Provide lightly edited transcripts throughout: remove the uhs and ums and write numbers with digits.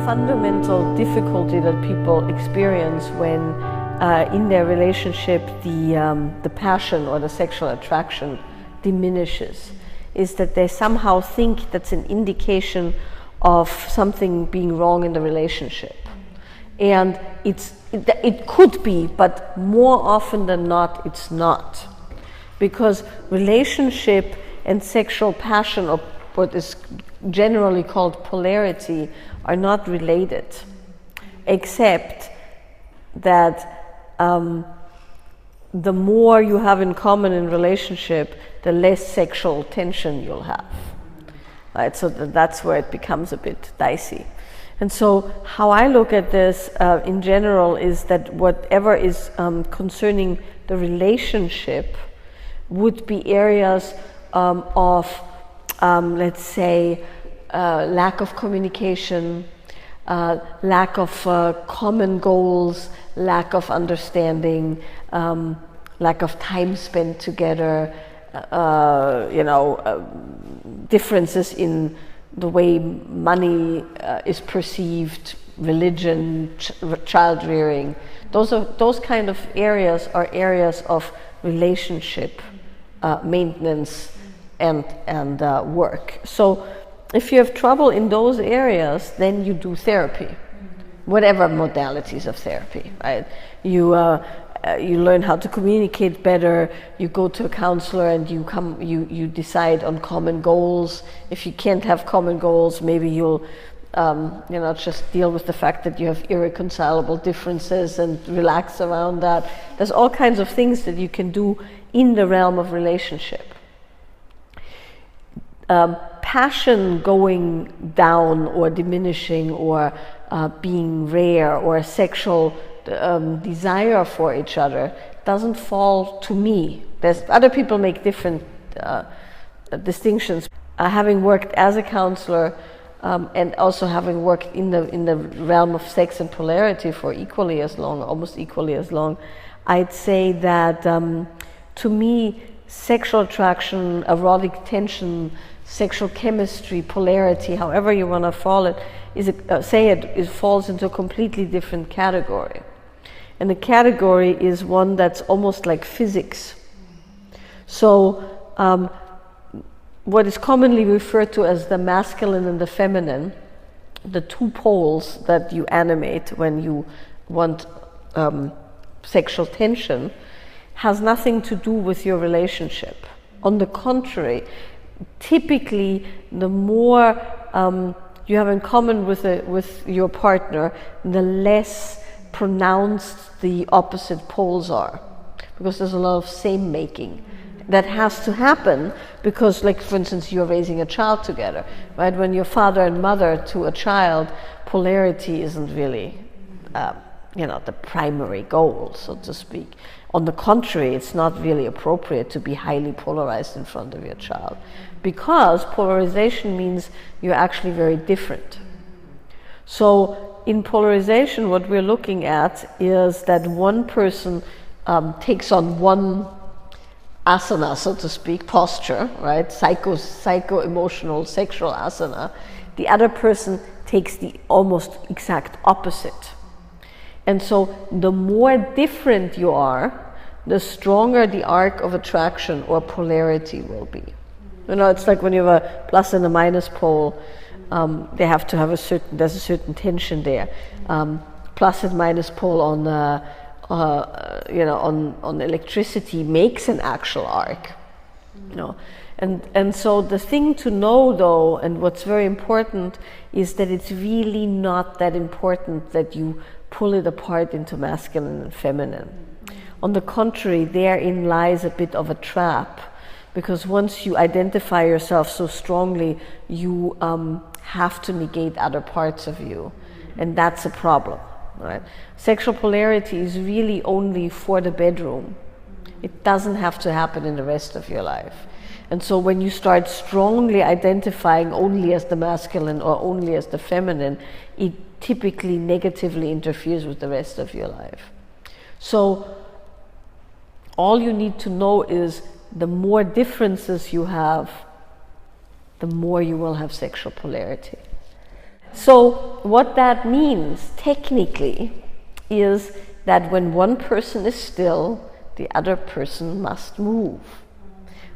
fundamental difficulty that people experience when in their relationship the passion or the sexual attraction diminishes is that they somehow think that's an indication of something being wrong in the relationship. And it could be, but more often than not, it's not. Because relationship and sexual passion, or what is generally called polarity, are not related, except that the more you have in common in relationship, the less sexual tension you'll have. Right? So that's where it becomes a bit dicey. And so how I look at this in general is that whatever is concerning the relationship would be areas of, let's say, lack of communication, lack of common goals, lack of understanding, lack of time spent together, differences in the way money is perceived, religion, child rearing. Those kind of areas are areas of relationship maintenance and work. So if you have trouble in those areas, then you do therapy, whatever modalities of therapy, right? You learn how to communicate better. You go to a counselor and you decide on common goals. If you can't have common goals, maybe you'll just deal with the fact that you have irreconcilable differences and relax around that. There's all kinds of things that you can do in the realm of relationship. Passion going down or diminishing or being rare or sexual desire for each other doesn't fall to me. Other people make different distinctions. Having worked as a counselor and also having worked in the realm of sex and polarity for equally as long, almost equally as long, I'd say that to me, sexual attraction, erotic tension, sexual chemistry, polarity, however you want to call it, it falls into a completely different category. And the category is one that's almost like physics. So what is commonly referred to as the masculine and the feminine, the two poles that you animate when you want sexual tension, has nothing to do with your relationship. On the contrary, typically the more you have in common with your partner, the less pronounced the opposite poles are, because there's a lot of same making that has to happen, because, like, for instance, you're raising a child together, right? When you're father and mother to a child, polarity isn't really the primary goal, so to speak. On the contrary, it's not really appropriate to be highly polarized in front of your child, because polarization means you're actually very different. So in polarization, what we're looking at is that one person takes on one asana, so to speak, posture, right? Psycho-emotional, sexual asana. The other person takes the almost exact opposite. And so the more different you are, the stronger the arc of attraction or polarity will be. It's like when you have a plus and a minus pole, they have to have there's a certain tension there. Plus and minus pole on electricity makes an actual arc. And so the thing to know, though, and what's very important, is that it's really not that important that you pull it apart into masculine and feminine. On the contrary, therein lies a bit of a trap, because once you identify yourself so strongly, you have to negate other parts of you, and that's a problem, right? Sexual polarity is really only for the bedroom. It doesn't have to happen in the rest of your life. And so when you start strongly identifying only as the masculine or only as the feminine, it typically negatively interferes with the rest of your life. So all you need to know is the more differences you have, the more you will have sexual polarity. So what that means technically is that when one person is still, the other person must move.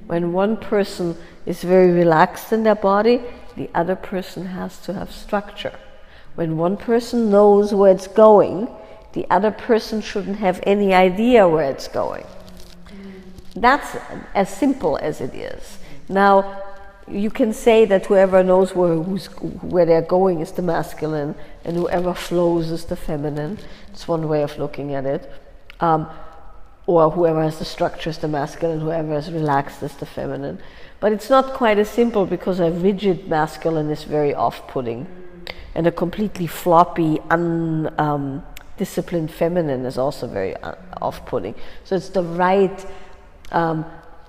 When one person is very relaxed in their body, the other person has to have structure. When one person knows where it's going, the other person shouldn't have any idea where it's going. That's as simple as it is. Now, you can say that whoever knows where they're going is the masculine, and whoever flows is the feminine. It's one way of looking at it. Or whoever has the structure is the masculine, whoever is relaxed is the feminine. But it's not quite as simple, because a rigid masculine is very off-putting, and a completely floppy, undisciplined feminine is also very off-putting. So it's the right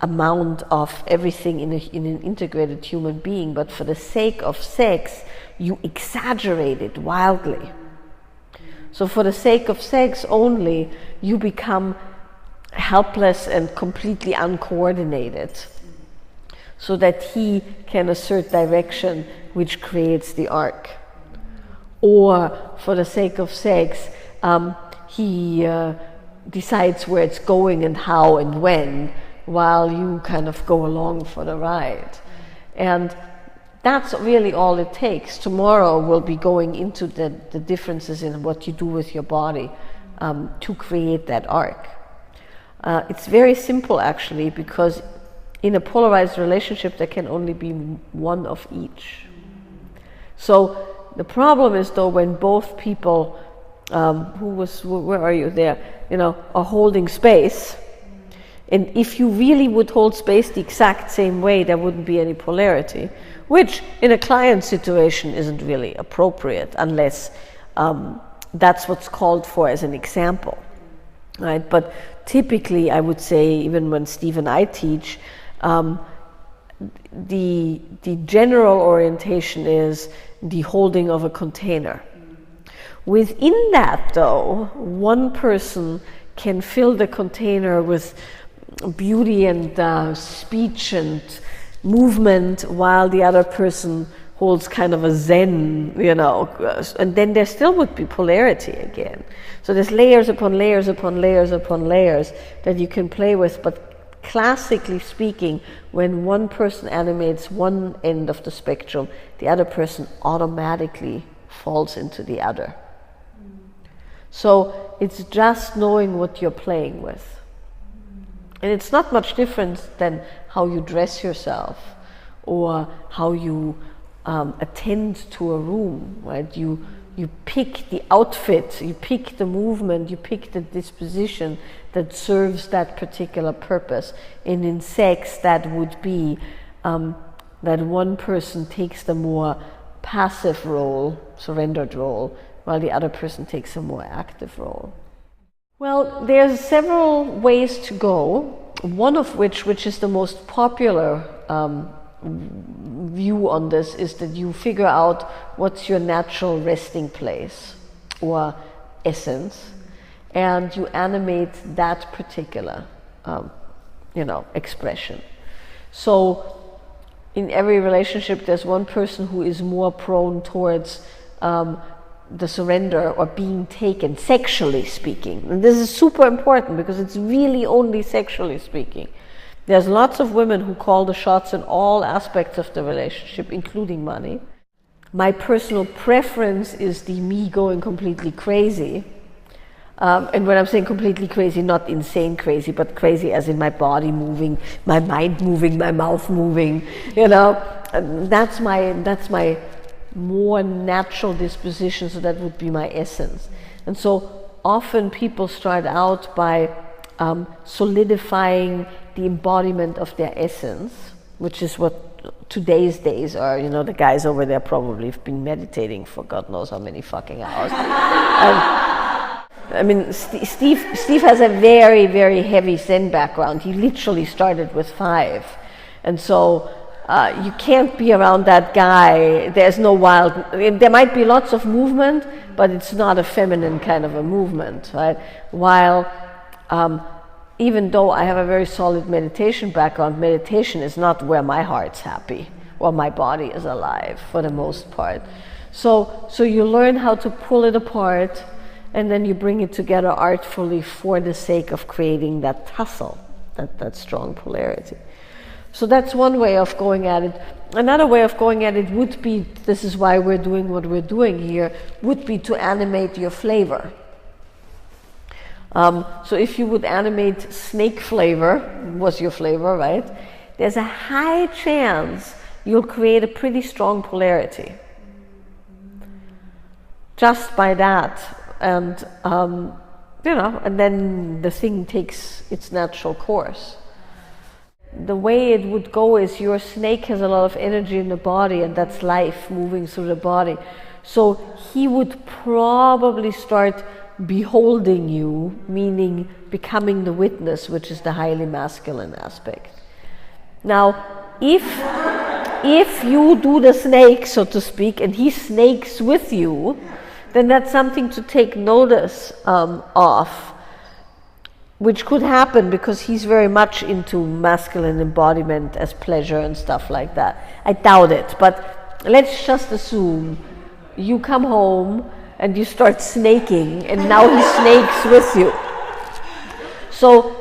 amount of everything in an integrated human being, but for the sake of sex, you exaggerate it wildly. So for the sake of sex only, you become helpless and completely uncoordinated, so that he can assert direction, which creates the arc. Or for the sake of sex, he decides where it's going and how and when, while you kind of go along for the ride. And that's really all it takes. Tomorrow we'll be going into the differences in what you do with your body to create that arc. It's very simple, actually, because in a polarized relationship there can only be one of each. So the problem is, though, when both people where are you there, are holding space, and if you really would hold space the exact same way, there wouldn't be any polarity, which in a client situation isn't really appropriate, unless that's what's called for as an example, right? But typically, I would say, even when Steve and I teach, the general orientation is the holding of a container. Within that, though, one person can fill the container with beauty and speech and movement, while the other person holds kind of a zen, and then there still would be polarity again. So there's layers upon layers upon layers upon layers that you can play with, but classically speaking, when one person animates one end of the spectrum, the other person automatically falls into the other. So it's just knowing what you're playing with. And it's not much different than how you dress yourself or how you attend to a room, right? You pick the outfit, you pick the movement, you pick the disposition that serves that particular purpose. And in sex, that would be that one person takes the more passive role, surrendered role, while the other person takes a more active role. Well, there's several ways to go, one of which is the most popular view on this, is that you figure out what's your natural resting place or essence, and you animate that particular expression. So in every relationship there's one person who is more prone towards the surrender or being taken, sexually speaking. And this is super important, because it's really only sexually speaking. There's lots of women who call the shots in all aspects of the relationship, including money. My personal preference is the me going completely crazy. And when I'm saying completely crazy, not insane crazy, but crazy as in my body moving, my mind moving, my mouth moving, And that's my more natural disposition, so that would be my essence. And so often people start out by solidifying the embodiment of their essence, which is what today's days are. The guys over there probably have been meditating for God knows how many fucking hours. Steve has a very, very heavy Zen background. He literally started with 5. And so you can't be around that guy. There's no wild, there might be lots of movement, but it's not a feminine kind of a movement, right? While even though I have a very solid meditation background, meditation is not where my heart's happy or my body is alive for the most part. So you learn how to pull it apart, and then you bring it together artfully for the sake of creating that tussle, that strong polarity. So that's one way of going at it. Another way of going at it would be, this is why we're doing what we're doing here, would be to animate your flavor. So if you would animate snake flavor, was your flavor, right? There's a high chance you'll create a pretty strong polarity. Just by that. And, and then the thing takes its natural course. The way it would go is your snake has a lot of energy in the body, and that's life moving through the body. So he would probably start beholding you, meaning becoming the witness, which is the highly masculine aspect. Now, if you do the snake, so to speak, and he snakes with you, then that's something to take notice of, which could happen because he's very much into masculine embodiment as pleasure and stuff like that. I doubt it, but let's just assume you come home and you start snaking, and now he snakes with you. So,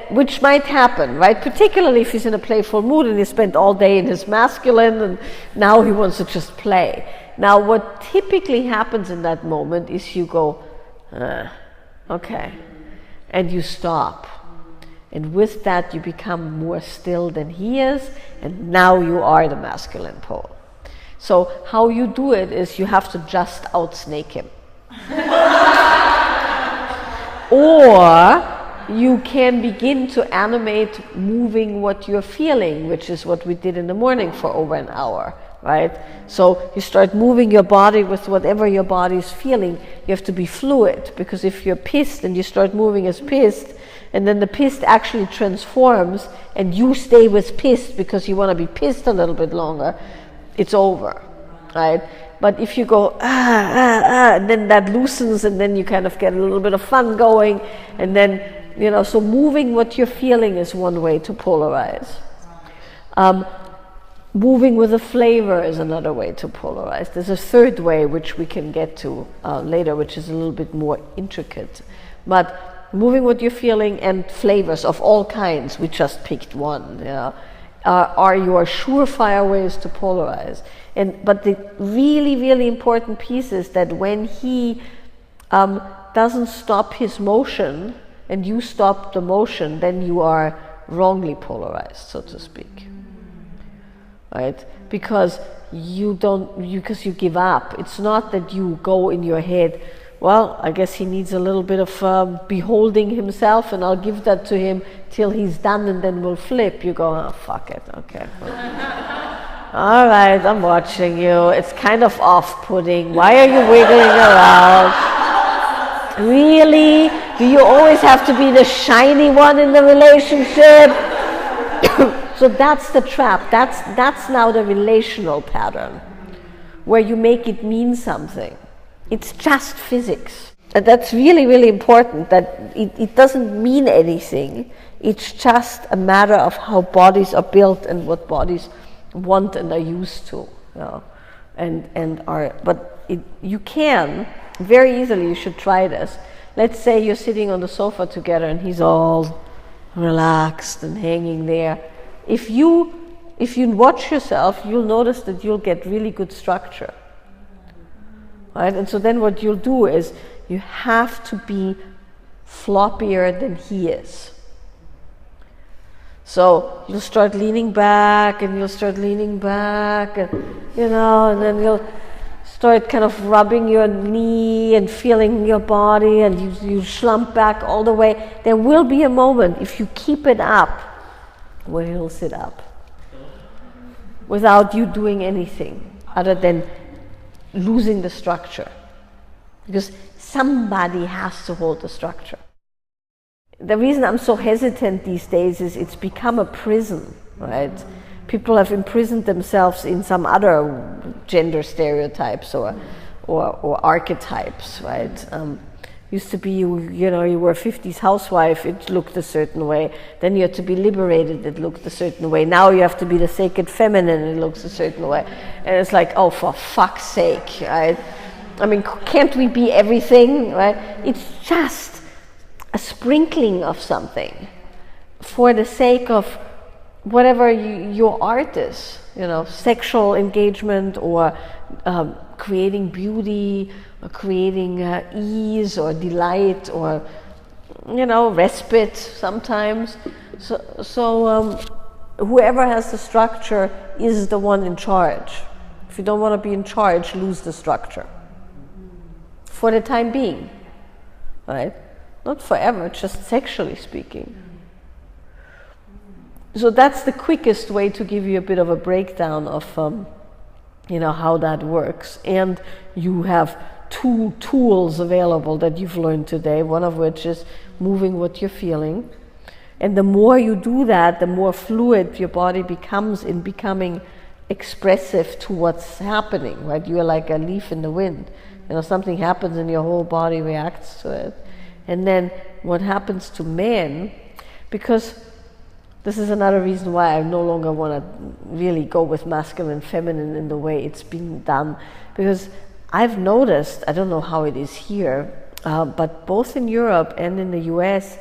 which might happen, right? Particularly if he's in a playful mood and he spent all day in his masculine, and now he wants to just play. Now, what typically happens in that moment is you go, okay, and you stop. And with that, you become more still than he is, and now you are the masculine pole. So how you do it is you have to just outsnake him. Or you can begin to animate moving what you're feeling, which is what we did in the morning for over an hour, right? So you start moving your body with whatever your body is feeling. You have to be fluid, because if you're pissed and you start moving as pissed, and then the pissed actually transforms and you stay with pissed because you want to be pissed a little bit longer, it's over, right? But if you go, and then that loosens, and then you kind of get a little bit of fun going, and then, so moving what you're feeling is one way to polarize. Moving with a flavor is another way to polarize. There's a third way, which we can get to later, which is a little bit more intricate. But moving what you're feeling and flavors of all kinds, we just picked one, are your surefire ways to polarize. But the really, really important piece is that when he doesn't stop his motion and you stop the motion, then you are wrongly polarized, so to speak. Right? Because you give up. It's not that you go in your head, well, I guess he needs a little bit of beholding himself, and I'll give that to him till he's done, and then we'll flip. You go, oh, fuck it, okay. All right, I'm watching you. It's kind of off-putting. Why are you wiggling around? Really? Do you always have to be the shiny one in the relationship? So that's the trap. That's now the relational pattern, where you make it mean something. It's just physics. And that's really, really important, that it doesn't mean anything. It's just a matter of how bodies are built and what bodies want and are used to. You can, very easily, you should try this. Let's say you're sitting on the sofa together and he's all relaxed and hanging there. If you watch yourself, you'll notice that you'll get really good structure. Right? And so then what you'll do is you have to be floppier than he is. So you'll start leaning back, and and then you'll start kind of rubbing your knee and feeling your body, and you slump back all the way. There will be a moment, if you keep it up, where he'll sit up without you doing anything other than losing the structure, because somebody has to hold the structure. The reason I'm so hesitant these days is it's become a prison, right? People have imprisoned themselves in some other gender stereotypes or archetypes, right? Used to be, you know, you were a 50s housewife, it looked a certain way. Then you had to be liberated, it looked a certain way. Now you have to be the sacred feminine, it looks a certain way. And it's like, oh, for fuck's sake, right? I mean, can't we be everything, right? It's just a sprinkling of something for the sake of whatever your art is, you know, sexual engagement or creating beauty or creating ease or delight or, you know, respite sometimes. So whoever has the structure is the one in charge. If you don't want to be in charge, lose the structure. For the time being, right? Not forever, just sexually speaking. So that's the quickest way to give you a bit of a breakdown of, you know, how that works. And you have 2 tools available that you've learned today, one of which is moving what you're feeling. And the more you do that, the more fluid your body becomes in becoming expressive to what's happening, right? You are like a leaf in the wind. You know, something happens and your whole body reacts to it. And then what happens to men, because this is another reason why I no longer want to really go with masculine, feminine in the way it's being done, because I've noticed, I don't know how it is here, but both in Europe and in the US,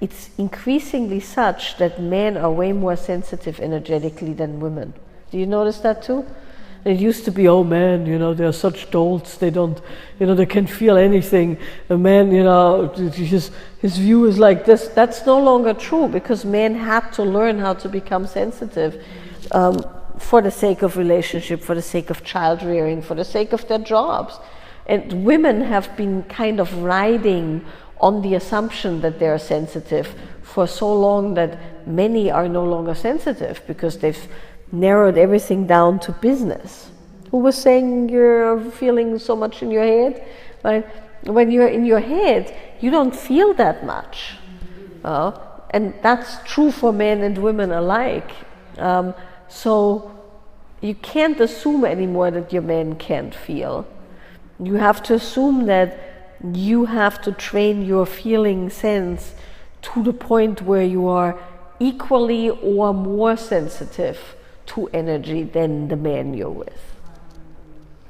it's increasingly such that men are way more sensitive energetically than women. Do you notice that too? It used to be, oh man, you know, they're such dolts, they don't, you know, they can't feel anything. A man, you know, his view is like this. That's no longer true, because men had to learn how to become sensitive for the sake of relationship, for the sake of child rearing, for the sake of their jobs. And women have been kind of riding on the assumption that they are sensitive for so long that many are no longer sensitive because they've narrowed everything down to business. Who was saying you're feeling so much in your head? Right? When you're in your head, you don't feel that much. And that's true for men and women alike. So you can't assume anymore that your men can't feel. You have to assume that you have to train your feeling sense to the point where you are equally or more sensitive to energy than the man you're with.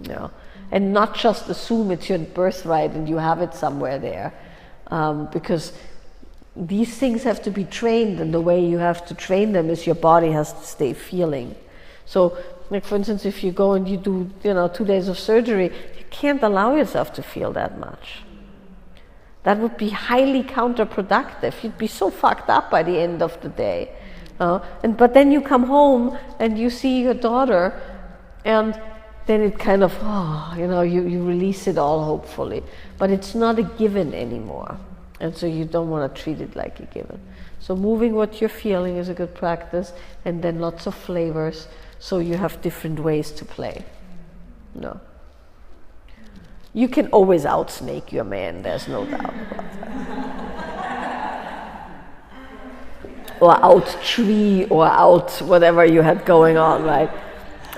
You know? And not just assume it's your birthright and you have it somewhere there. Because these things have to be trained, and the way you have to train them is your body has to stay feeling. So, like for instance, if you go and you do, you know, 2 days of surgery, you can't allow yourself to feel that much. That would be highly counterproductive. You'd be so fucked up by the end of the day. But then you come home and you see your daughter, and then it kind of, you know, you release it all, hopefully. But it's not a given anymore. And so you don't want to treat it like a given. So moving what you're feeling is a good practice, and then lots of flavors, so you have different ways to play. No. You can always outsnake your man, there's no doubt about that. Or out tree, or out whatever you had going on, right?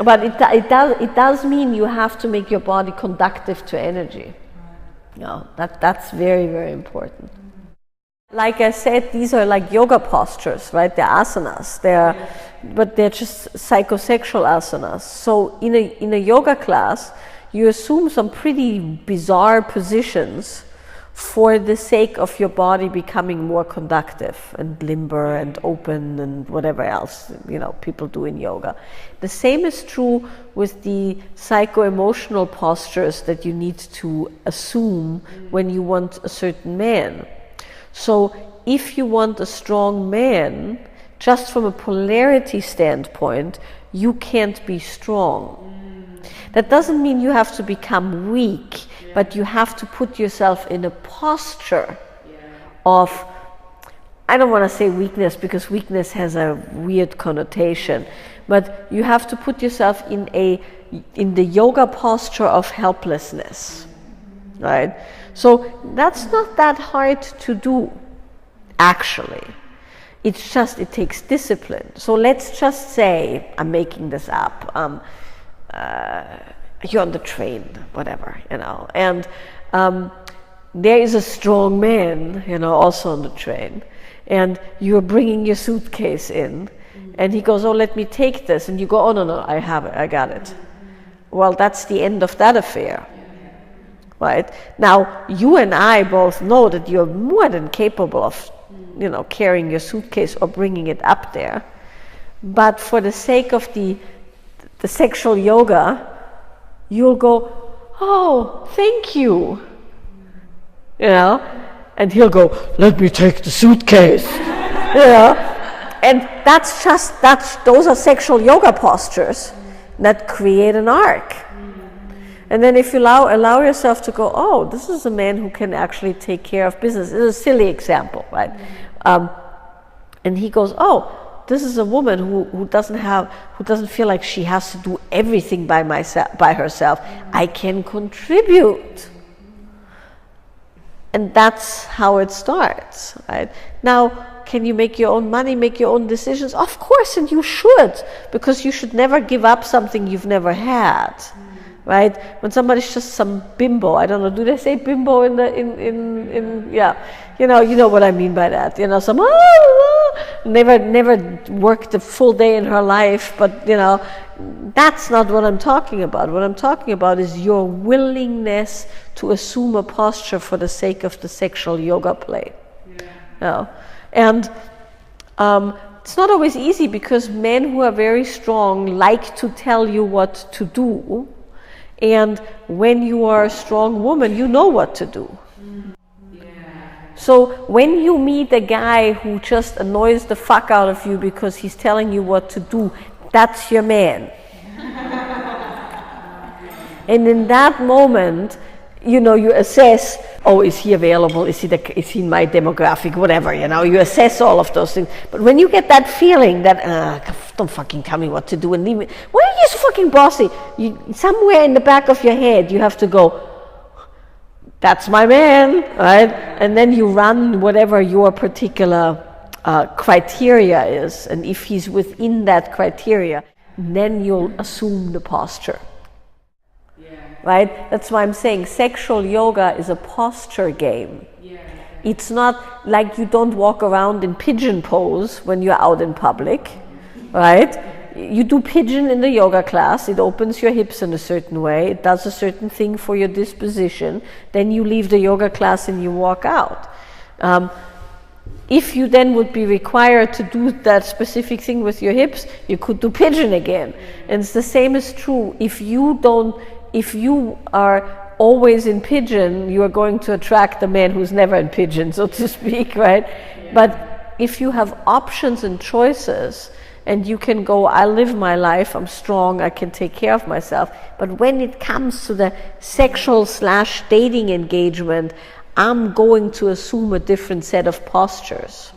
But it does mean you have to make your body conductive to energy. No, that's very, very important. Like I said, these are like yoga postures, right? They're asanas. But they're just psychosexual asanas. So in a yoga class, you assume some pretty bizarre positions for the sake of your body becoming more conductive and limber and open and whatever else, you know, people do in yoga. The same is true with the psycho-emotional postures that you need to assume when you want a certain man. So if you want a strong man, just from a polarity standpoint, you can't be strong. That doesn't mean you have to become weak, but you have to put yourself in a posture of, I don't want to say weakness because weakness has a weird connotation, but you have to put yourself in the yoga posture of helplessness, right? So that's not that hard to do, actually. It's just, it takes discipline. So let's just say, I'm making this up, you're on the train, whatever, you know, and there is a strong man, also on the train, and you're bringing your suitcase in, and he goes, oh, let me take this, and you go, oh, no, I have it, I got it. Well, that's the end of that affair, right? Now, you and I both know that you're more than capable of, carrying your suitcase or bringing it up there, but for the sake of the sexual yoga, you'll go, oh, thank you. And he'll go, let me take the suitcase. And those are sexual yoga postures that create an arc. And then if you allow yourself to go, oh, this is a man who can actually take care of business. It's a silly example, right? And he goes, oh, this is a woman who doesn't feel like she has to do everything by herself. I can contribute. And that's how it starts, right? Now, can you make your own money, make your own decisions? Of course, and you should, because you should never give up something you've never had, right? When somebody's just some bimbo, I don't know, do they say bimbo yeah, you know what I mean by that, some never worked a full day in her life, but that's not what I'm talking about. What I'm talking about is your willingness to assume a posture for the sake of the sexual yoga play. And it's not always easy, because men who are very strong like to tell you what to do, and when you are a strong woman, you know what to do. So when you meet a guy who just annoys the fuck out of you because he's telling you what to do, that's your man. And in that moment, you assess, oh, is he available? Is he in my demographic? Whatever, you assess all of those things. But when you get that feeling that, don't fucking tell me what to do and leave me. Why are you so fucking bossy? Somewhere in the back of your head, you have to go, that's my man, right? And then you run whatever your particular criteria is. And if he's within that criteria, then you'll assume the posture. Right? That's why I'm saying sexual yoga is a posture game. It's not like you don't walk around in pigeon pose when you're out in public, right? You do pigeon in the yoga class, it opens your hips in a certain way, it does a certain thing for your disposition, then you leave the yoga class and you walk out. If you then would be required to do that specific thing with your hips, you could do pigeon again. And it's the same is true. If you are always in pigeon, you are going to attract the man who's never in pigeon, so to speak, right? But if you have options and choices, and you can go, I live my life, I'm strong, I can take care of myself. But when it comes to the sexual/dating engagement, I'm going to assume a different set of postures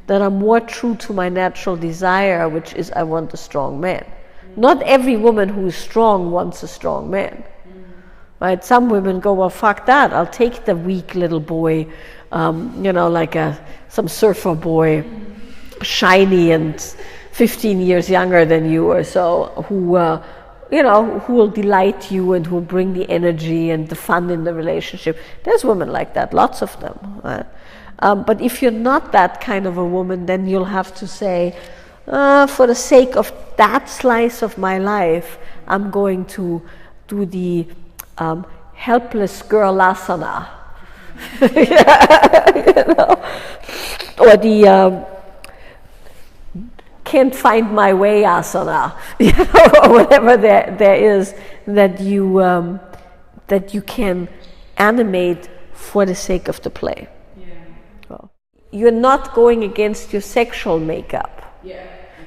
that are more true to my natural desire, which is I want a strong man. Not every woman who is strong wants a strong man. Right? Some women go, well, fuck that, I'll take the weak little boy, like some surfer boy, shiny and 15 years younger than you or so, who will delight you and who will bring the energy and the fun in the relationship. There's women like that, lots of them. But if you're not that kind of a woman, then you'll have to say, for the sake of that slice of my life, I'm going to do the helpless girl asana. Or the can't find my way asana, or whatever there is that you can animate for the sake of the play. Well, you're not going against your sexual makeup.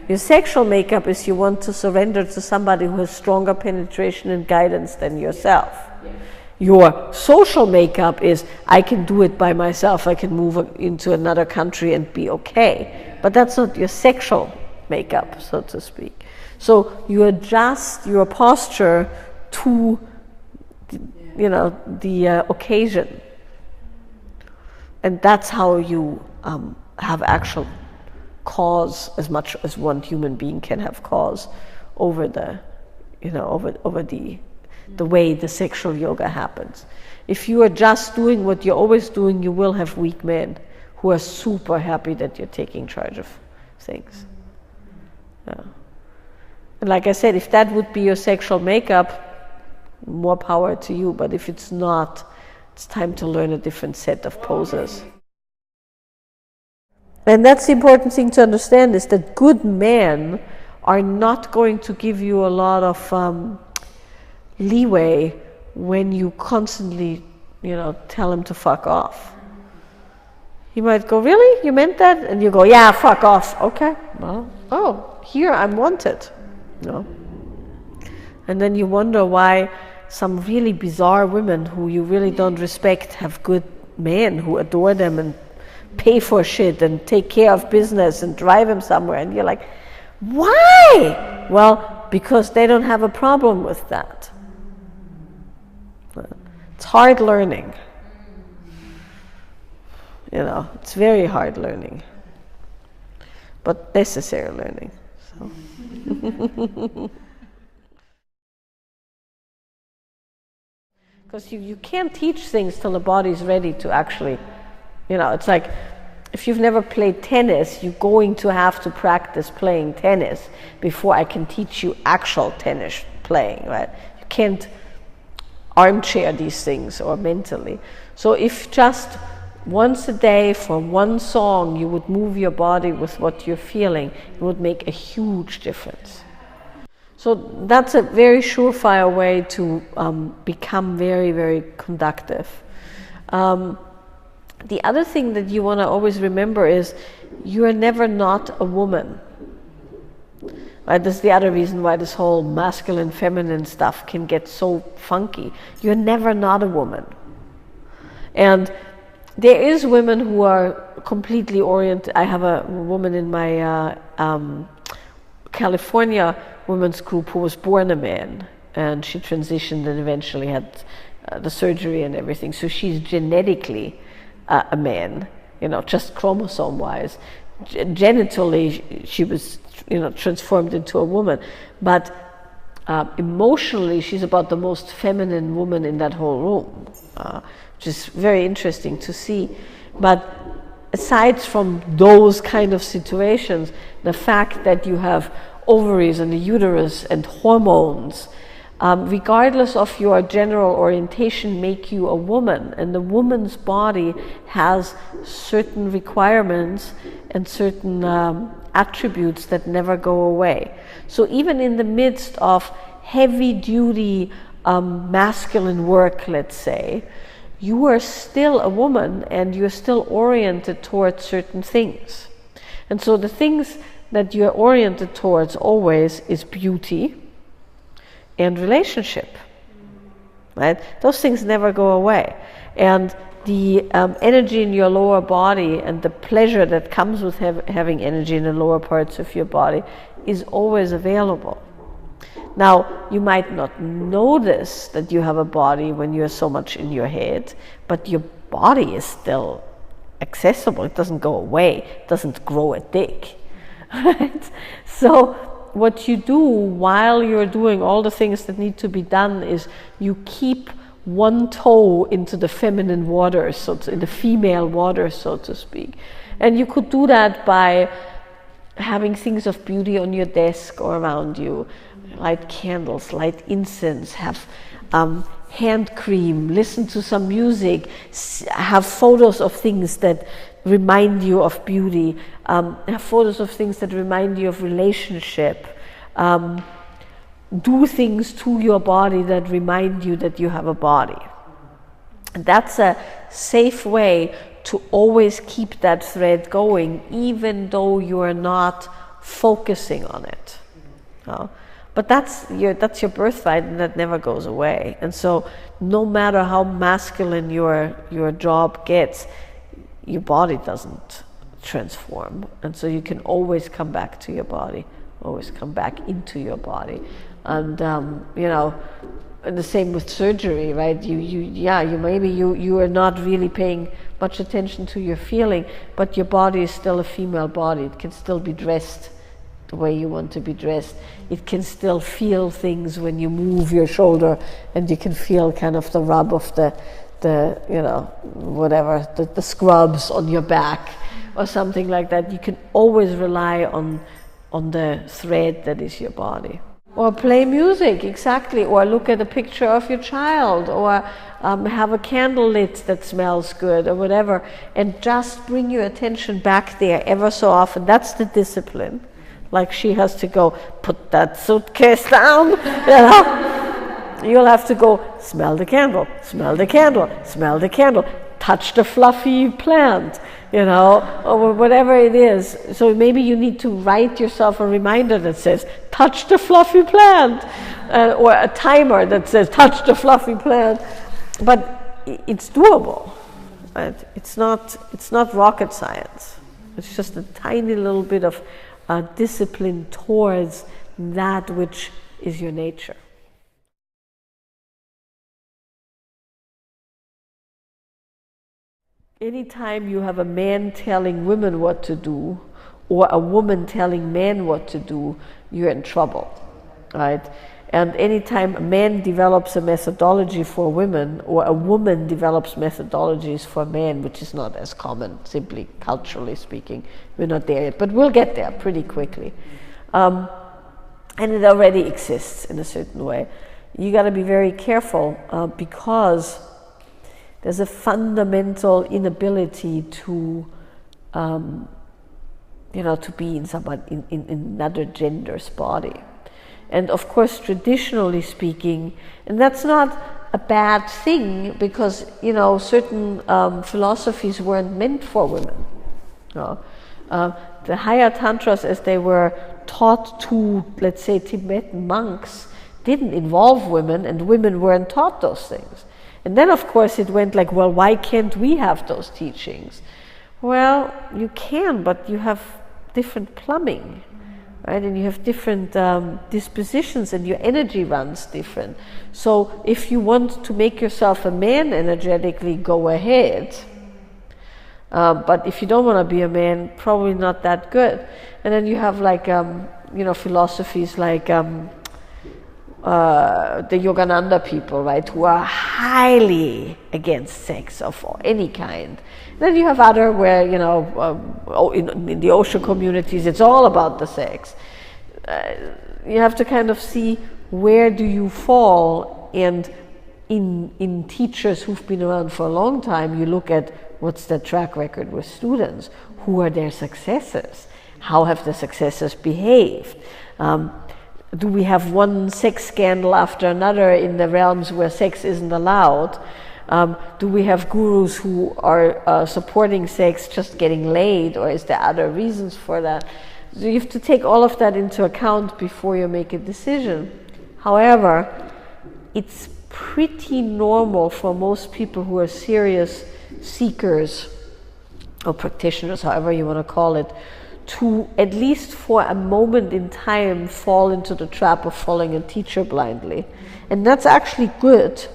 Your sexual makeup is you want to surrender to somebody who has stronger penetration and guidance than yourself. Your social makeup is, I can do it by myself, I can move into another country and be okay. But that's not your sexual makeup, so to speak. So you adjust your posture to, the occasion. And that's how you have actual cause, as much as one human being can have cause over the, over the the way the sexual yoga happens. If you are just doing what you're always doing, you will have weak men who are super happy that you're taking charge of things. Yeah. And like I said, if that would be your sexual makeup, more power to you. But if it's not, it's time to learn a different set of poses. And that's the important thing to understand, is that good men are not going to give you a lot of leeway when you constantly, tell them to fuck off. He might go, really? You meant that? And you go, yeah, fuck off. Okay. Well, here I'm wanted. No. And then you wonder why some really bizarre women who you really don't respect have good men who adore them and pay for shit and take care of business and drive them somewhere. And you're like, why? Well, because they don't have a problem with that. It's hard learning. It's very hard learning. But necessary learning. So. Because you can't teach things till the body's ready to actually, it's like if you've never played tennis, you're going to have to practice playing tennis before I can teach you actual tennis playing, right? You can't armchair these things or mentally. So if just once a day for one song you would move your body with what you're feeling, it would make a huge difference. So that's a very surefire way to become very, very conductive. The other thing that you want to always remember is you are never not a woman. Right? That's the other reason why this whole masculine, feminine stuff can get so funky. You're never not a woman. And there is women who are completely oriented. I have a woman in my California women's group who was born a man, and she transitioned and eventually had the surgery and everything. So she's genetically a man, just chromosome-wise. Genitally, she was, transformed into a woman. But emotionally, she's about the most feminine woman in that whole room, which is very interesting to see. But aside from those kind of situations, the fact that you have ovaries and the uterus and hormones, regardless of your general orientation, make you a woman. And the woman's body has certain requirements and certain attributes that never go away. So even in the midst of heavy-duty masculine work, let's say, you are still a woman and you're still oriented towards certain things. And so the things that you're oriented towards always is beauty and relationship, right? Those things never go away. And the energy in your lower body and the pleasure that comes with having energy in the lower parts of your body is always available. Now, you might not notice that you have a body when you're so much in your head, but your body is still accessible. It doesn't go away. It doesn't grow a dick. Right? So what you do while you're doing all the things that need to be done is you keep one toe into the feminine water, in the female water, so to speak. And you could do that by having things of beauty on your desk or around you. Light candles, light incense, have hand cream, listen to some music, have photos of things that remind you of beauty, have photos of things that remind you of relationship, do things to your body that remind you that you have a body. And that's a safe way to always keep that thread going, even though you are not focusing on it. But that's your birthright, and that never goes away. And so no matter how masculine your job gets, your body doesn't transform. And so you can always come back to your body, always come back into your body. And and the same with surgery, right? You are not really paying much attention to your feeling, but your body is still a female body. It can still be dressed the way you want to be dressed. It can still feel things when you move your shoulder, and you can feel kind of the rub of the whatever, the scrubs on your back or something like that. You can always rely on the thread that is your body. Or play music, exactly, or look at a picture of your child, or have a candle lit that smells good, or whatever, and just bring your attention back there ever so often. That's the discipline. Like she has to go, put that suitcase down, You'll have to go, smell the candle, smell the candle, smell the candle, touch the fluffy plant, or whatever it is. So maybe you need to write yourself a reminder that says, touch the fluffy plant, or a timer that says, touch the fluffy plant. But it's doable. Right? It's not rocket science. It's just a tiny little bit of discipline towards that which is your nature. Anytime you have a man telling women what to do, or a woman telling men what to do, you're in trouble, right? And anytime a man develops a methodology for women, or a woman develops methodologies for men, which is not as common, simply culturally speaking, we're not there yet, but we'll get there pretty quickly. And it already exists in a certain way. You got to be very careful because there's a fundamental inability to be in someone in another gender's body. And of course, traditionally speaking, and that's not a bad thing, because certain philosophies weren't meant for women. The higher tantras, as they were taught to, let's say, Tibetan monks, didn't involve women, and women weren't taught those things. And then, of course, it went like, well, why can't we have those teachings? Well, you can, but you have different plumbing, right? And you have different dispositions, and your energy runs different. So if you want to make yourself a man energetically, go ahead. But if you don't want to be a man, probably not that good. And then you have like, philosophies like the Yogananda people, right, who are highly against sex of any kind. Then you have other where, in the Osho communities, it's all about the sex. You have to kind of see where do you fall, and in teachers who've been around for a long time, you look at what's their track record with students, who are their successors, how have the successors behaved. Do we have one sex scandal after another in the realms where sex isn't allowed? Do we have gurus who are supporting sex just getting laid, or is there other reasons for that? So you have to take all of that into account before you make a decision. However, it's pretty normal for most people who are serious seekers or practitioners, however you want to call it, to, at least for a moment in time, fall into the trap of following a teacher blindly. And that's actually good.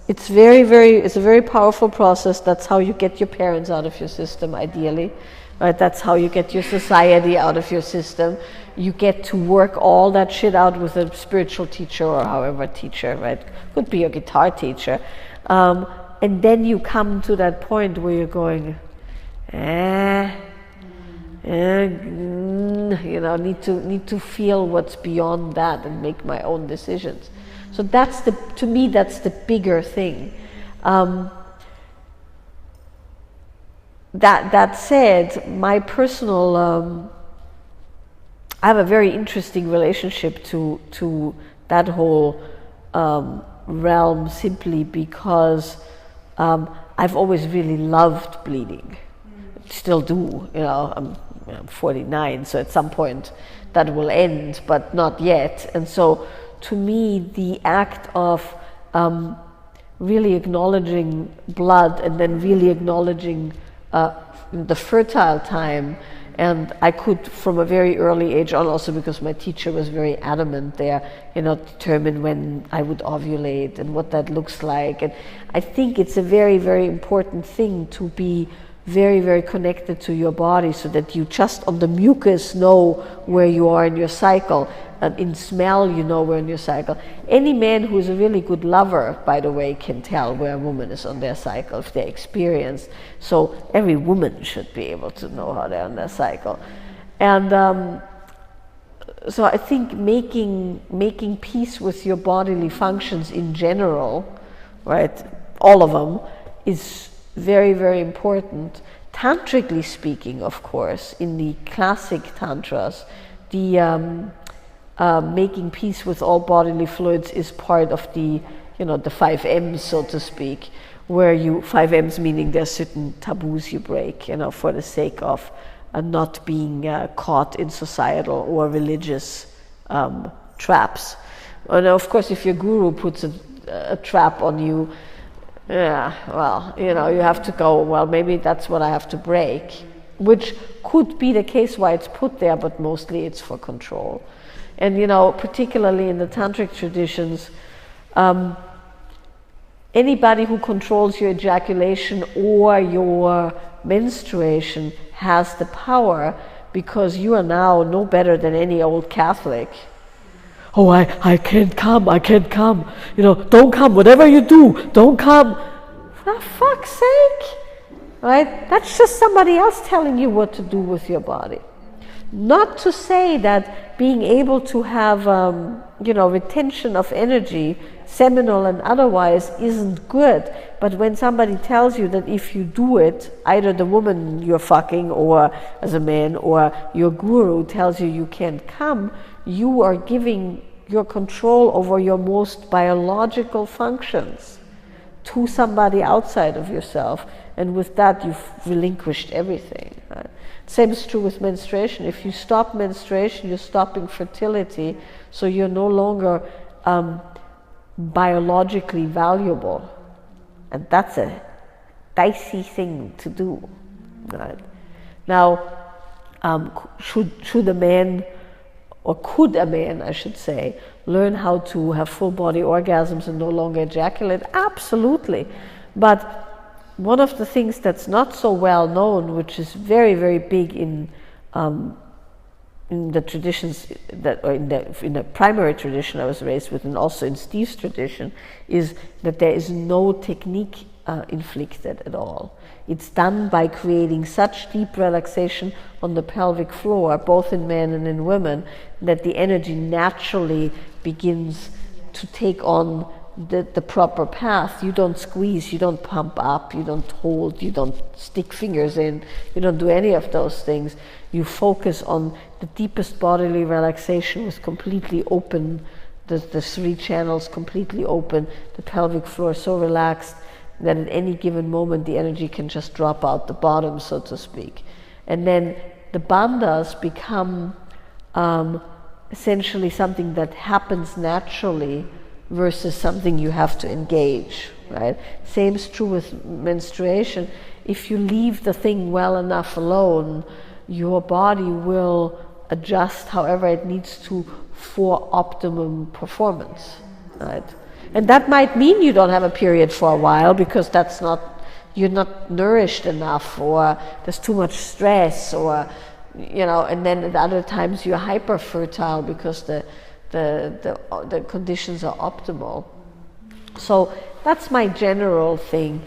It's it's a very powerful process. That's how you get your parents out of your system, ideally. Right? That's how you get your society out of your system. You get to work all that shit out with a spiritual teacher, or however teacher, right? Could be a guitar teacher. And then you come to that point where you're going, need to feel what's beyond that and make my own decisions. So to me that's the bigger thing. That said, my personal I have a very interesting relationship to that whole realm, simply because I've always really loved bleeding. Still do, I'm 49, so at some point that will end, but not yet. And so to me, the act of really acknowledging blood, and then really acknowledging the fertile time, and I could, from a very early age on, also because my teacher was very adamant there, determine when I would ovulate and what that looks like. And I think it's a very, very important thing to be very, very connected to your body, so that you just on the mucus know where you are in your cycle. In smell, you know where in your cycle. Any man who is a really good lover, by the way, can tell where a woman is on their cycle if they're experienced. So every woman should be able to know how they're on their cycle. And so I think making peace with your bodily functions in general, right, all of them, is very, very important. Tantrically speaking, of course, in the classic tantras, the making peace with all bodily fluids is part of the, the 5 M's, so to speak, where 5 M's meaning there's certain taboos you break, for the sake of not being caught in societal or religious traps. And of course, if your guru puts a trap on you, yeah, well, you have to go, well, maybe that's what I have to break, which could be the case why it's put there, but mostly it's for control. And, particularly in the tantric traditions, anybody who controls your ejaculation or your menstruation has the power, because you are now no better than any old Catholic. Oh, I can't come, don't come, whatever you do, don't come. For fuck's sake, right? That's just somebody else telling you what to do with your body. Not to say that being able to have, retention of energy, seminal and otherwise, isn't good. But when somebody tells you that if you do it, either the woman you're fucking, or as a man, or your guru tells you can't come, you are giving your control over your most biological functions to somebody outside of yourself. And with that, you've relinquished everything. Right? Same is true with menstruation. If you stop menstruation, you're stopping fertility, so you're no longer biologically valuable. And that's a dicey thing to do. Right? Now, should a man, or could a man, I should say, learn how to have full body orgasms and no longer ejaculate? Absolutely. But one of the things that's not so well known, which is very, very big in the traditions that, or in the primary tradition I was raised with, and also in Steve's tradition, is that there is no technique inflicted at all. It's done by creating such deep relaxation on the pelvic floor, both in men and in women, that the energy naturally begins to take on the proper path. You don't squeeze, you don't pump up, you don't hold, you don't stick fingers in, you don't do any of those things. You focus on the deepest bodily relaxation with completely open, the 3 channels completely open, the pelvic floor so relaxed that at any given moment the energy can just drop out the bottom, so to speak. And then the bandhas become essentially something that happens naturally versus something you have to engage, right? Same is true with menstruation. If you leave the thing well enough alone, your body will adjust however it needs to for optimum performance, right? And that might mean you don't have a period for a while because you're not nourished enough, or there's too much stress, or, and then at other times you're hyper fertile because the conditions are optimal. So that's my general thing.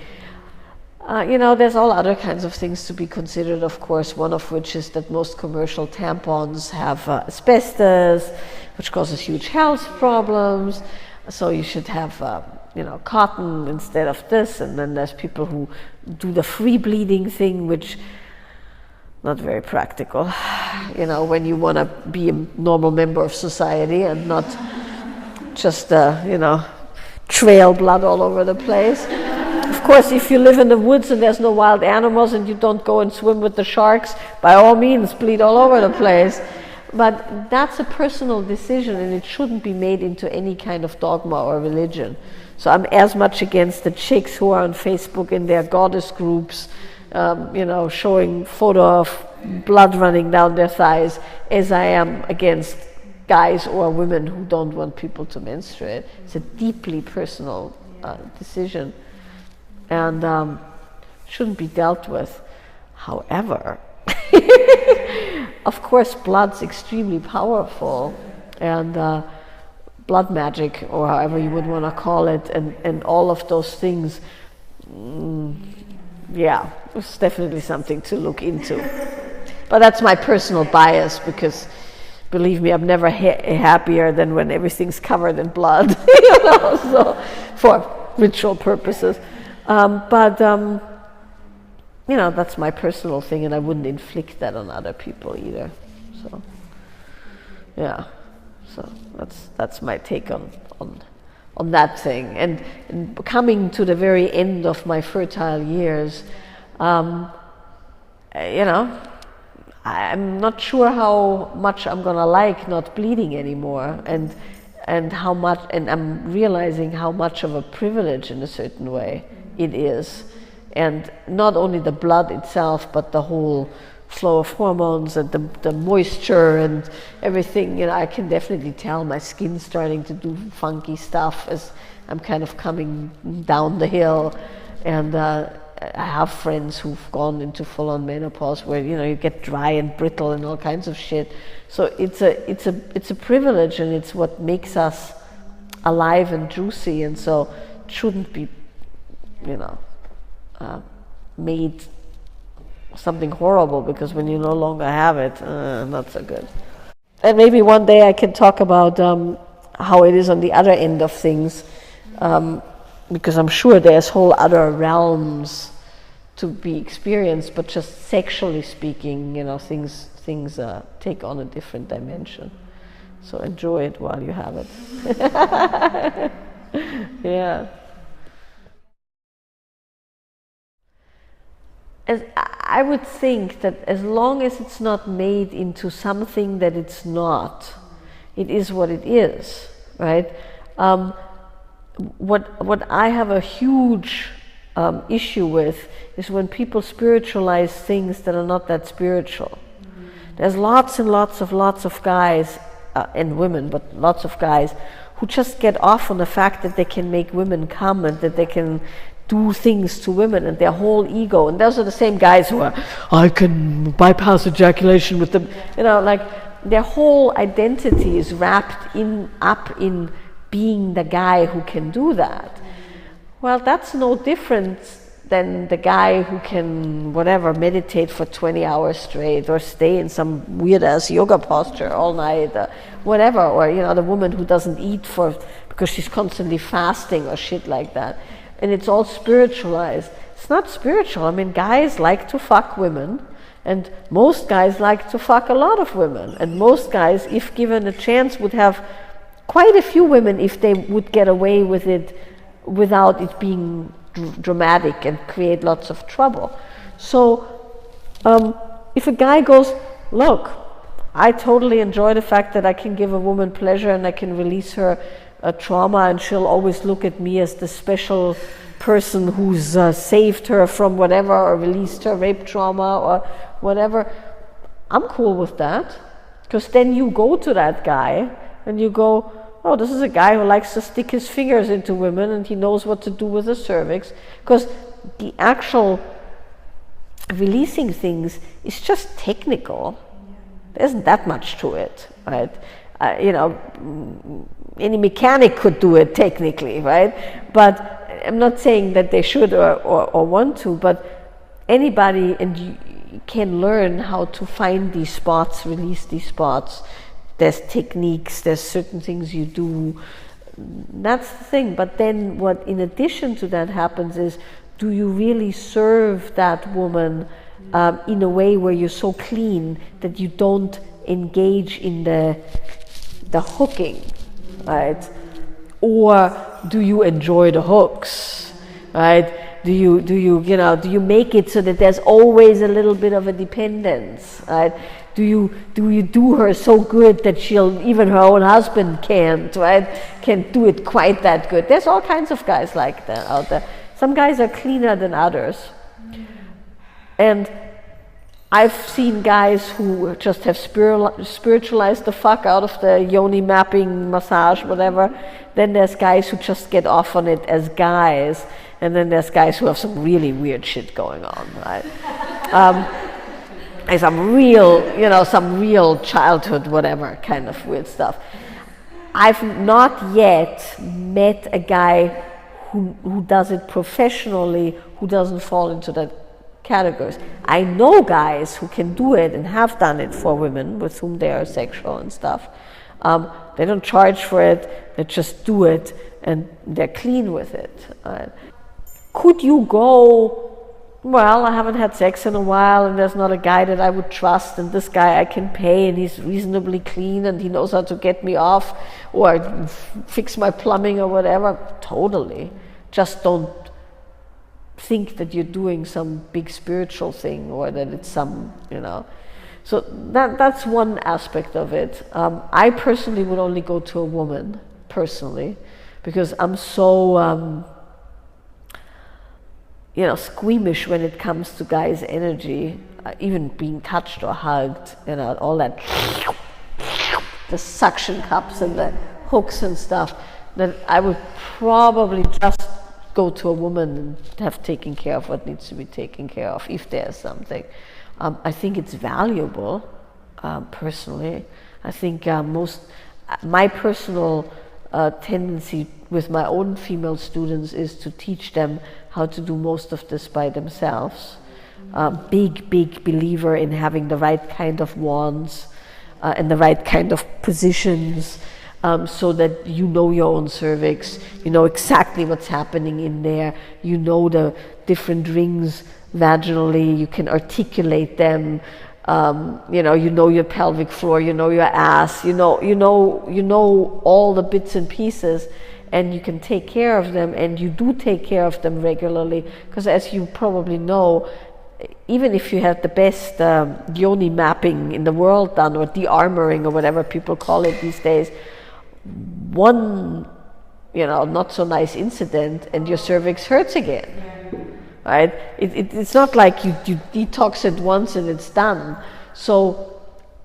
There's all other kinds of things to be considered, of course, one of which is that most commercial tampons have asbestos, which causes huge health problems. So you should have, cotton instead of this. And then there's people who do the free bleeding thing, which not very practical, when you want to be a normal member of society and not just, trail blood all over the place. Of course, if you live in the woods and there's no wild animals and you don't go and swim with the sharks, by all means, bleed all over the place. But that's a personal decision, and it shouldn't be made into any kind of dogma or religion. So I'm as much against the chicks who are on Facebook in their goddess groups, showing photo of blood running down their thighs, as I am against guys or women who don't want people to menstruate. It's a deeply personal decision, and shouldn't be dealt with. However, of course, blood's extremely powerful, and blood magic, or however you would want to call it, and all of those things, yeah, it's definitely something to look into. But that's my personal bias, because believe me, I'm never happier than when everything's covered in blood, you know, so for ritual purposes. You know, that's my personal thing, and I wouldn't inflict that on other people either. So, yeah. So that's my take on that thing. And coming to the very end of my fertile years, you know, I'm not sure how much I'm gonna like not bleeding anymore, and how much, and I'm realizing how much of a privilege in a certain way it is. And not only the blood itself, but the whole flow of hormones and the moisture and everything. You know, I can definitely tell my skin's starting to do funky stuff as I'm kind of coming down the hill. And I have friends who've gone into full-on menopause, where, you know, you get dry and brittle and all kinds of shit. So it's a privilege, and it's what makes us alive and juicy, and so it shouldn't be, you know, made something horrible, because when you no longer have it, not so good. And maybe one day I can talk about how it is on the other end of things, because I'm sure there's whole other realms to be experienced, but just sexually speaking, you know, things take on a different dimension. So enjoy it while you have it. Yeah. I would think that as long as it's not made into something that it's not, it is what it is, right? What I have a huge issue with is when people spiritualize things that are not that spiritual. There's lots and lots of guys and women, but lots of guys who just get off on the fact that they can make women come, and that they can do things to women, and their whole ego. And those are the same guys who are, I can bypass ejaculation with them, you know, like their whole identity is wrapped up in being the guy who can do that. Well, that's no different than the guy who can, whatever, meditate for 20 hours straight, or stay in some weird-ass yoga posture all night, whatever, or, you know, the woman who doesn't eat because she's constantly fasting or shit like that. And it's all spiritualized. It's not spiritual. I mean, guys like to fuck women, and most guys like to fuck a lot of women, and most guys, if given a chance, would have quite a few women if they would get away with it without it being dramatic and create lots of trouble. So if a guy goes, look, I totally enjoy the fact that I can give a woman pleasure, and I can release her trauma, and she'll always look at me as the special person who's saved her from whatever, or released her rape trauma or whatever, I'm cool with that. Because then you go to that guy and you go, oh, this is a guy who likes to stick his fingers into women, and he knows what to do with the cervix. Because the actual releasing things is just technical. There isn't that much to it, right? You know, any mechanic could do it technically, right? But I'm not saying that they should or want to, but anybody can learn how to find these spots, release these spots. There's techniques, there's certain things you do. That's the thing. But then what in addition to that happens is, do you really serve that woman in a way where you're so clean that you don't engage in the hooking, right? Or do you enjoy the hooks, right? Do you make it so that there's always a little bit of a dependence, right? Do you do her so good that even her own husband can't, right? Can't do it quite that good. There's all kinds of guys like that out there. Some guys are cleaner than others. And I've seen guys who just have spiritualized the fuck out of the yoni mapping, massage, whatever. Then there's guys who just get off on it as guys. And then there's guys who have some really weird shit going on, right? And some real childhood, whatever kind of weird stuff. I've not yet met a guy who does it professionally, who doesn't fall into that categories. I know guys who can do it and have done it for women with whom they are sexual and stuff. They don't charge for it, they just do it and they're clean with it. Could you go, well, I haven't had sex in a while and there's not a guy that I would trust, and this guy I can pay and he's reasonably clean and he knows how to get me off or fix my plumbing or whatever? Totally. Just don't think that you're doing some big spiritual thing or that it's some, So that's one aspect of it. I personally would only go to a woman, personally, because I'm so squeamish when it comes to guys' energy, even being touched or hugged, all that, the suction cups and the hooks and stuff, that I would probably just go to a woman and have taken care of what needs to be taken care of, if there's something. I think it's valuable, personally. I think my personal tendency with my own female students is to teach them how to do most of this by themselves. Big believer in having the right kind of wands and the right kind of positions, so that you know your own cervix, you know exactly what's happening in there, you know the different rings vaginally, you can articulate them, you know your pelvic floor, you know your ass, you know all the bits and pieces, and you can take care of them, and you do take care of them regularly, because as you probably know, even if you have the best yoni mapping in the world done, or de-armoring, or whatever people call it these days, one not so nice incident and your cervix hurts again. Right? It's not like you detox it once and it's done. So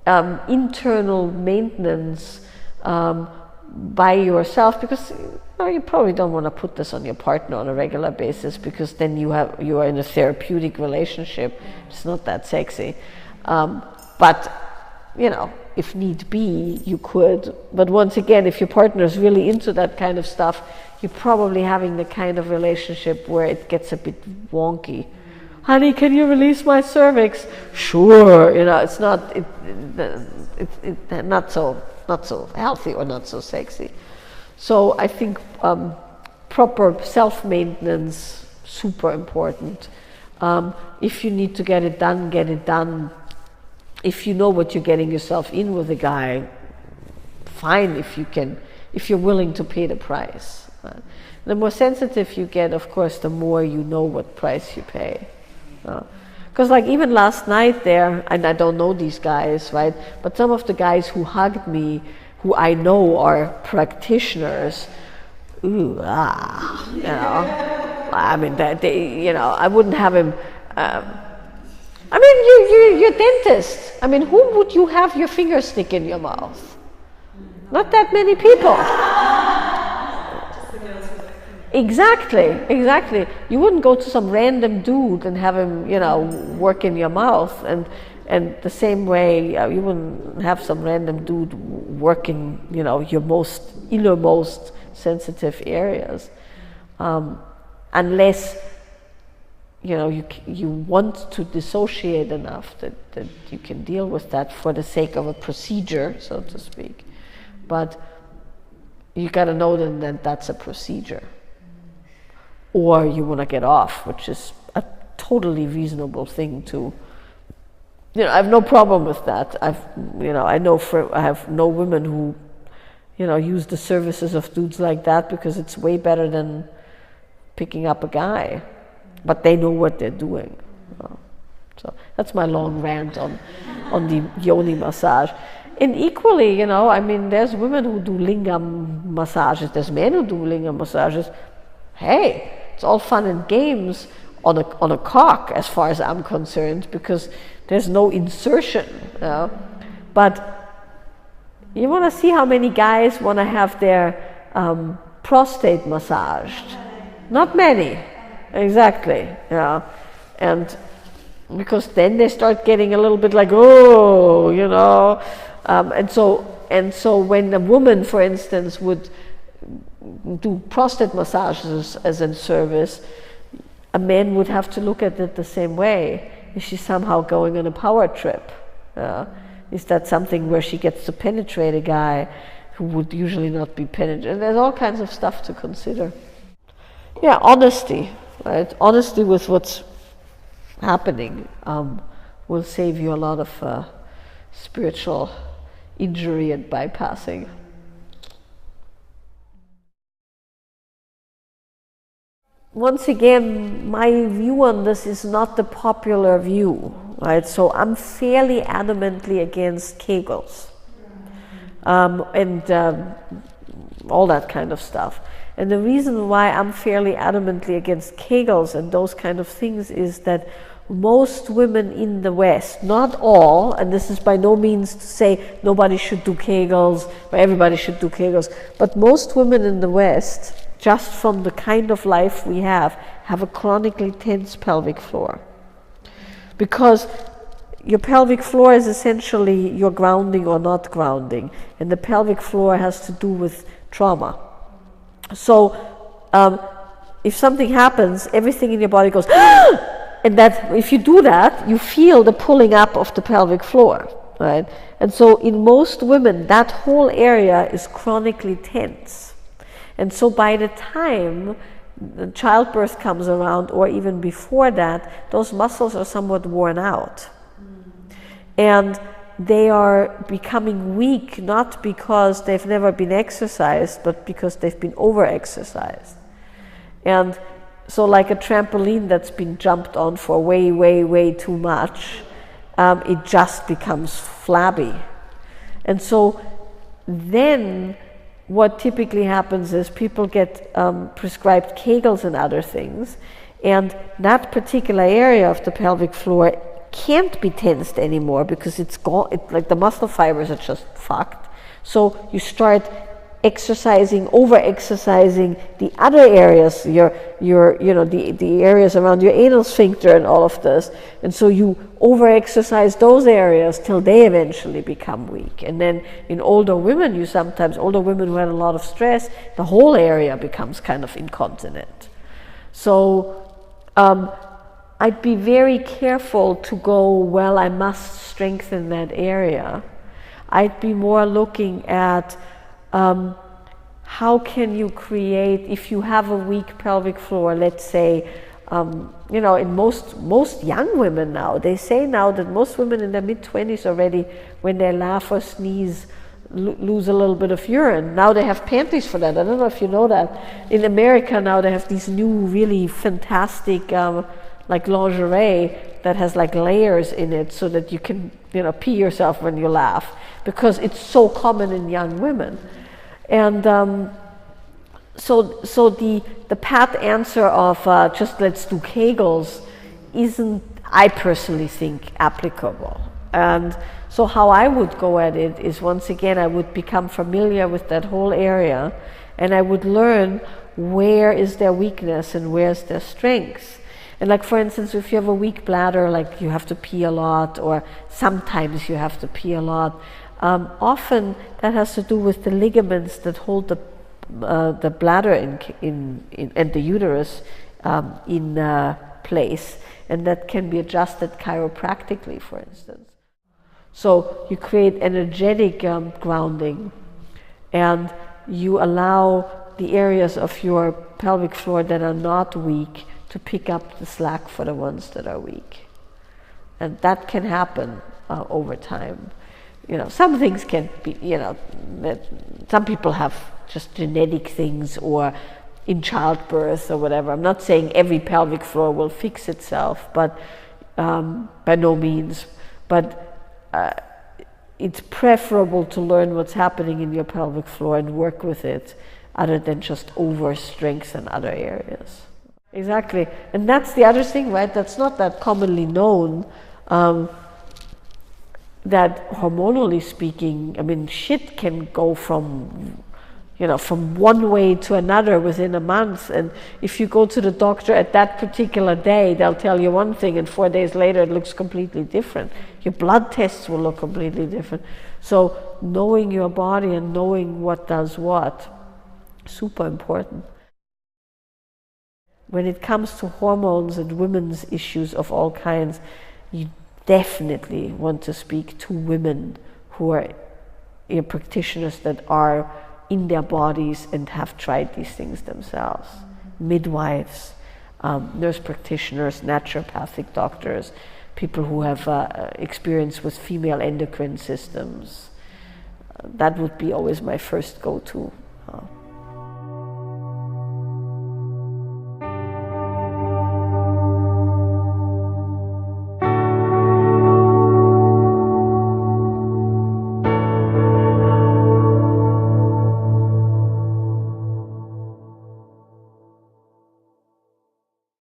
internal maintenance by yourself, because you probably don't want to put this on your partner on a regular basis, because then you are in a therapeutic relationship. It's not that sexy. But if need be, you could. But once again, if your partner is really into that kind of stuff, you're probably having the kind of relationship where it gets a bit wonky. Honey, can you release my cervix? Sure. It's not not so healthy or not so sexy. So I think proper self-maintenance, super important. If you need to get it done, get it done. If you know what you're getting yourself in with a guy, fine if you're willing to pay the price. The more sensitive you get, of course, the more you know what price you pay. Because like even last night there, and I don't know these guys, right? But some of the guys who hugged me, who I know are practitioners, I mean, I wouldn't have him. I mean, you're dentist. I mean, whom would you have your finger stick in your mouth? Not that many people. Exactly. You wouldn't go to some random dude and have him, work in your mouth, and the same way you wouldn't have some random dude work in, your innermost sensitive areas, unless you want to dissociate enough that you can deal with that for the sake of a procedure, so to speak. But you got to know then that that's a procedure. Or you want to get off, which is a totally reasonable thing to. I have no problem with that. I have no women who, use the services of dudes like that, because it's way better than picking up a guy. But they know what they're doing. So that's my long rant on the yoni massage. And equally, there's women who do lingam massages. There's men who do lingam massages. Hey, it's all fun and games on a cock, as far as I'm concerned, because there's no insertion. But you want to see how many guys want to have their prostate massaged? Not many. Exactly. And because then they start getting a little bit like, oh, you know, and so when a woman, for instance, would do prostate massages as a service, a man would have to look at it the same way. Is she somehow going on a power trip? Is that something where she gets to penetrate a guy who would usually not be penetrated? There's all kinds of stuff to consider. Yeah, honesty, right? Honesty with what's happening will save you a lot of spiritual injury and bypassing. Once again, my view on this is not the popular view, right? So I'm fairly adamantly against Kegels and all that kind of stuff. And the reason why I'm fairly adamantly against Kegels and those kind of things is that most women in the West, not all, and this is by no means to say nobody should do Kegels or everybody should do Kegels, but most women in the West, just from the kind of life we have a chronically tense pelvic floor. Because your pelvic floor is essentially your grounding or not grounding, and the pelvic floor has to do with trauma. So if something happens, everything in your body goes, and that if you do that, you feel the pulling up of the pelvic floor, right? And so in most women, that whole area is chronically tense. And so by the time the childbirth comes around, or even before that, those muscles are somewhat worn out. And they are becoming weak, not because they've never been exercised, but because they've been over-exercised. And so like a trampoline that's been jumped on for way, way, way too much, it just becomes flabby. And so then what typically happens is people get prescribed Kegels and other things, and that particular area of the pelvic floor can't be tensed anymore because it's gone. Like the muscle fibers are just fucked. So you start exercising, over-exercising the other areas, the areas around your anal sphincter and all of this, and so you over-exercise those areas till they eventually become weak. And then in older women who had a lot of stress, the whole area becomes kind of incontinent. So I'd be very careful to go, well, I must strengthen that area. I'd be more looking at how can you create, if you have a weak pelvic floor, let's say, in most young women now, they say now that most women in their mid-20s already, when they laugh or sneeze, lose a little bit of urine. Now they have panties for that. I don't know if you know that. In America now they have these new really fantastic like lingerie that has like layers in it so that you can pee yourself when you laugh, because it's so common in young women. And so the pat answer of just let's do Kegels isn't, I personally think, applicable. And so how I would go at it is, once again, I would become familiar with that whole area, and I would learn where is their weakness and where's their strength. And like, for instance, if you have a weak bladder, like you have to pee a lot, or sometimes you have to pee a lot, often that has to do with the ligaments that hold the bladder and the uterus in place, and that can be adjusted chiropractically, for instance. So you create energetic grounding, and you allow the areas of your pelvic floor that are not weak to pick up the slack for the ones that are weak. And that can happen over time. Some things can be, some people have just genetic things, or in childbirth or whatever. I'm not saying every pelvic floor will fix itself, but by no means. But it's preferable to learn what's happening in your pelvic floor and work with it, other than just over-strengthen other areas. Exactly. And that's the other thing, right? That's not that commonly known. That hormonally speaking, shit can go from, from one way to another within a month. And if you go to the doctor at that particular day, they'll tell you one thing, and 4 days later it looks completely different. Your blood tests will look completely different. So knowing your body and knowing what does what, super important. When it comes to hormones and women's issues of all kinds, you definitely want to speak to women who are practitioners that are in their bodies and have tried these things themselves. Midwives, nurse practitioners, naturopathic doctors, people who have experience with female endocrine systems. That would be always my first go-to.